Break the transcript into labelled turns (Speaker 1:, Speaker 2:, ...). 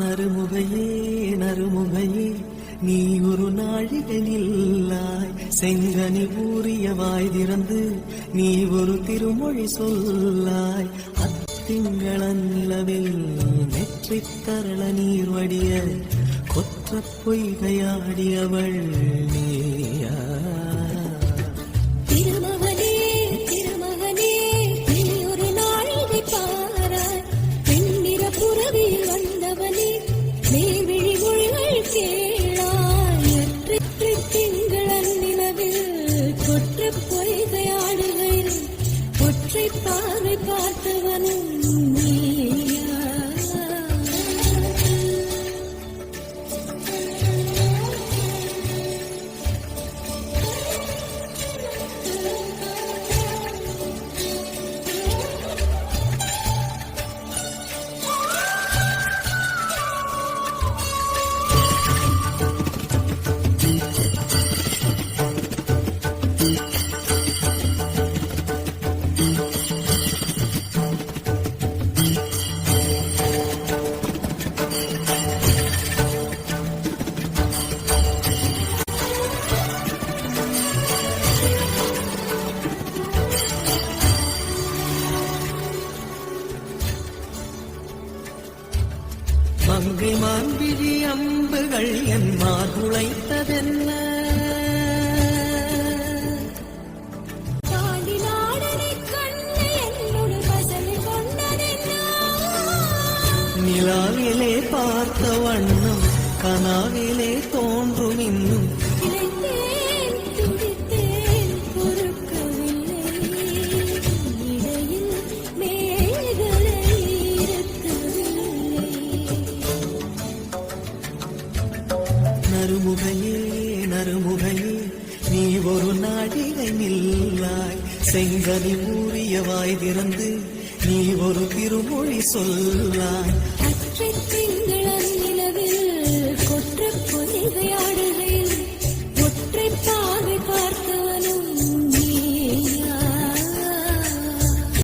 Speaker 1: நறுமுகையே நறுமுகையே நீ ஒரு நாழிகை நில்லாய், செங்கனி ஊறிய வாய் திறந்து நீ ஒரு திருமொழி சொல்லாய். அத்திங்களன் நிலவில் நெற்றித் தரள நீர் வடிய கொற்ற பொய்கையாடியவள் நீயா?
Speaker 2: பார்வை பார்த்தவனும் நீயா?
Speaker 1: மங்கை மான்விழி அம்புகள் என் மாதுளைத்ததென்ன? நிலாவிலே பார்த்த வண்ணம் கனாவிலே தோன்றும் இன்னும் நறுமுகையே நறுமுகையே நீ ஒரு நாழிகை நில்லாய், செங்கனி ஊறிய வாய் திறந்து நீ ஒரு திருமொழி சொல்லாய்.